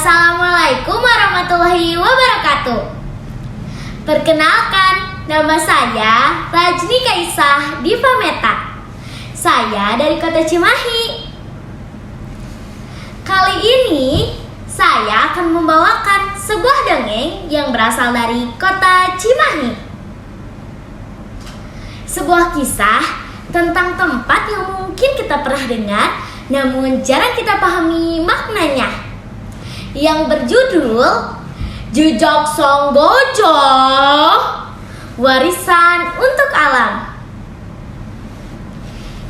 Assalamualaikum warahmatullahi wabarakatuh. Perkenalkan, nama saya Rajni Kaisah Diva Meta. Saya dari kota Cimahi. Kali ini saya akan membawakan sebuah dongeng yang berasal dari kota Cimahi. Sebuah kisah tentang tempat yang mungkin kita pernah dengar, namun jarang kita pahami maknanya, yang berjudul Jejak Sang Gajah, Warisan untuk Alam.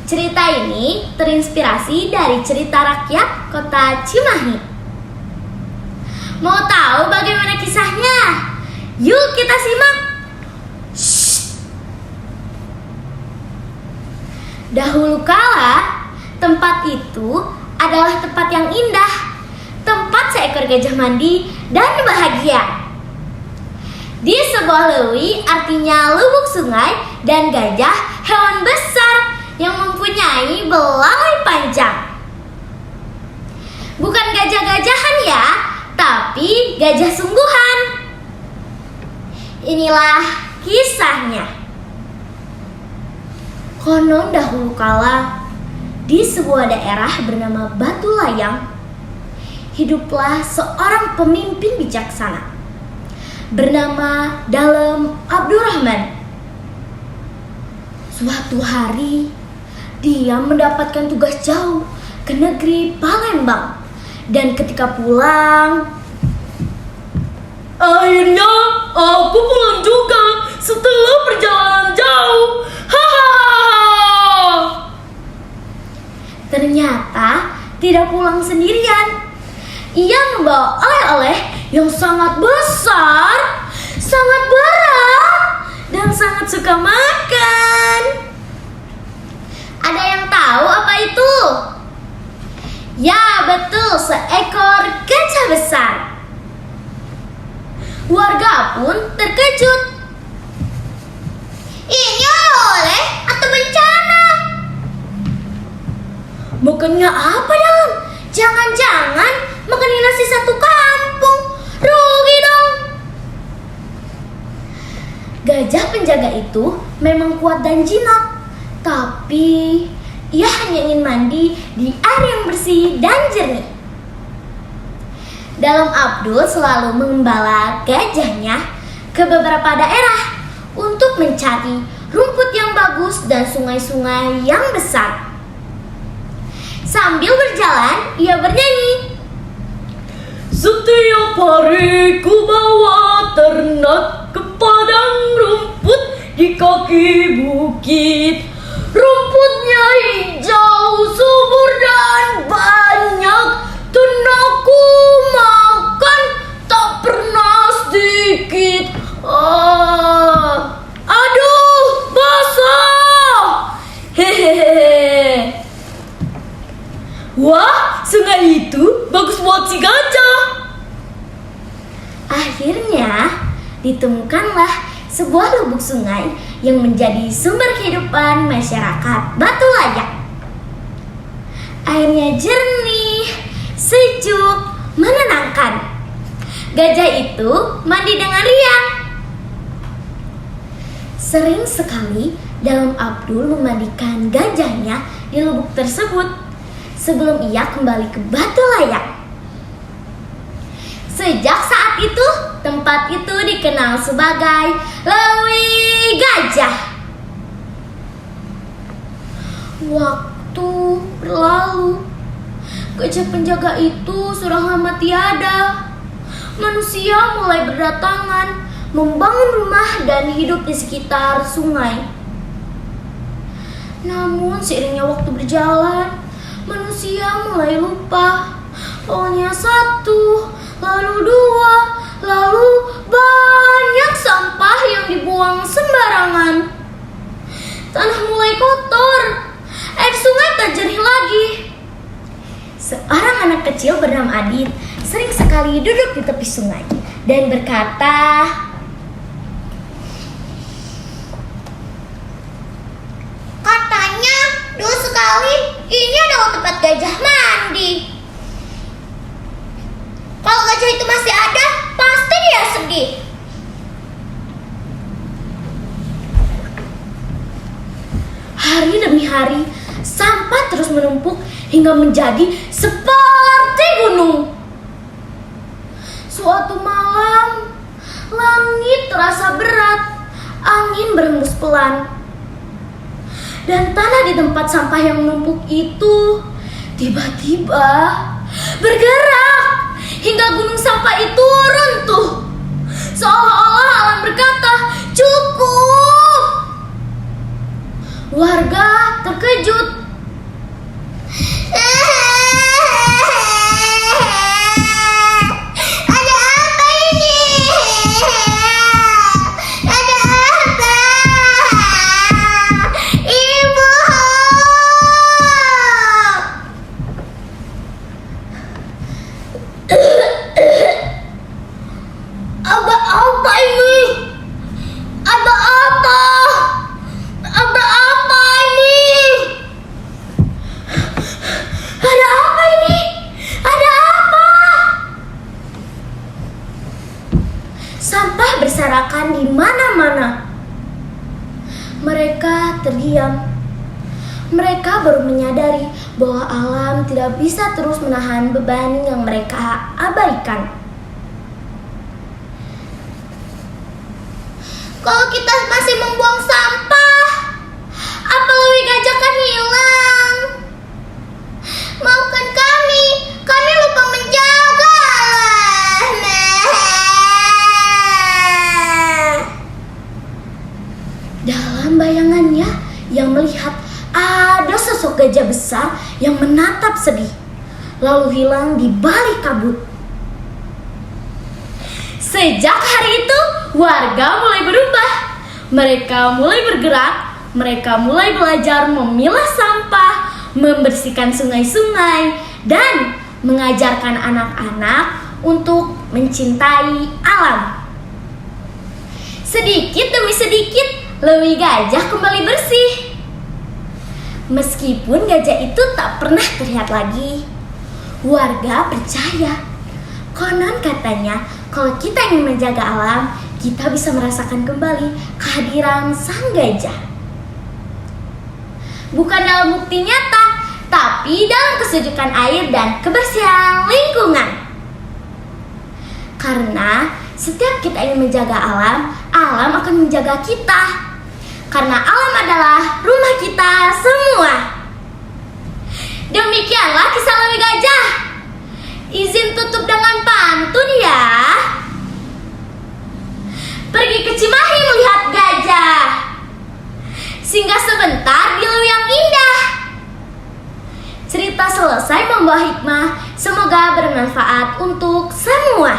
Cerita ini terinspirasi dari cerita rakyat kota Cimahi. Mau tahu bagaimana kisahnya? Yuk kita simak. Dahulu kala, tempat itu adalah tempat yang indah, tempat seekor gajah mandi dan bahagia. Di sebuah lewi, artinya lubuk sungai, dan gajah hewan besar yang mempunyai belalai panjang. Bukan gajah-gajahan ya, tapi gajah sungguhan. Inilah kisahnya. Konon dahulu kala, di sebuah daerah bernama Batu Layang, hiduplah seorang pemimpin bijaksana bernama Dalem Abdurrahman. Suatu hari, dia mendapatkan tugas jauh ke negeri Palembang, dan ketika pulang, akhirnya aku pulang juga setelah perjalanan jauh. Ternyata tidak pulang sendirian. Ia membawa oleh-oleh yang sangat besar, sangat berat, dan sangat suka makan. Ada yang tahu apa itu? Ya, betul, seekor gajah besar. Warga pun terkejut. Ini oleh atau bencana? Makannya apa dong? Jangan-jangan makan nasi satu kampung. Rugi dong. Gajah penjaga itu memang kuat dan jinak, tapi ia hanya ingin mandi di air yang bersih dan jernih. Dalem Abdul selalu mengembala gajahnya ke beberapa daerah untuk mencari rumput yang bagus dan sungai-sungai yang besar. Sambil berjalan, ia bernyanyi. Setiap hari ku bawa ternak ke padang rumput di kaki bukit. Rumputnya hijau, subur dan banyak. Ternakku makan tak pernah sedikit. Aduh, basah. Hehehe. Wah, sungai itu bagus buat si gajah. Akhirnya ditemukanlah sebuah lubuk sungai yang menjadi sumber kehidupan masyarakat Batu Layang. Airnya jernih, sejuk, menenangkan. Gajah itu mandi dengan riang. Sering sekali Dalem Abdul memandikan gajahnya di lubuk tersebut sebelum ia kembali ke Batu Layang. Sejak saat itu, tempat itu dikenal sebagai Lewi Gajah. Waktu berlalu, gajah penjaga itu sudah lama tiada. Manusia mulai berdatangan, membangun rumah dan hidup di sekitar sungai. Namun seiringnya waktu berjalan, manusia mulai lupa. Awalnya satu, lalu dua, lalu banyak sampah yang dibuang sembarangan. Tanah mulai kotor, air sungai tak jernih lagi. Seorang anak kecil bernama Adit sering sekali duduk di tepi sungai dan berkata, katanya dulu sekali ini adalah tempat gajah mandi. Kalau Hari demi hari, sampah terus menumpuk hingga menjadi seperti gunung. Suatu malam, langit terasa berat, angin berhembus pelan. Dan tanah di tempat sampah yang menumpuk itu tiba-tiba bergerak hingga gunung sampah itu runtuh. Seolah-olah alam berkata, "Cukup!" Warga terkejut. Ada apa ini? Ada apa? Ibu! Ada apa ini? Ada apa? Ada apa ini? Ada apa ini? Ada apa? Sampah berserakan di mana-mana. Mereka terdiam. Mereka baru menyadari bahwa alam tidak bisa terus menahan beban yang mereka abaikan. Kalau kita masih membuang sampah, apa Lewi Gajah kan hilang? Maafkan kami lupa menjaga. Dalam bayangannya, yang melihat ada sosok gajah besar yang menatap sedih, lalu hilang di balik kabut. Sejak hari itu, warga mulai berubah. Mereka mulai bergerak, mereka mulai belajar memilah sampah, membersihkan sungai-sungai, dan mengajarkan anak-anak untuk mencintai alam. Sedikit demi sedikit, Lewi Gajah kembali bersih. Meskipun gajah itu tak pernah terlihat lagi, warga percaya. Konon katanya, kalau kita ingin menjaga alam, kita bisa merasakan kembali kehadiran sang gajah. Bukan dalam bukti nyata, tapi dalam kesejukan air dan kebersihan lingkungan. Karena setiap kita ingin menjaga alam, alam akan menjaga kita. Karena alam adalah rumah kita semua. Demikianlah kisah Lewi Gajah. Izin tutup dengan pantun ya. Pergi ke Cimahi melihat gajah, singgah sebentar di Lewi yang indah. Cerita selesai membawa hikmah. Semoga bermanfaat untuk semua.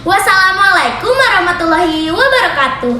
Wassalamualaikum warahmatullahi wabarakatuh.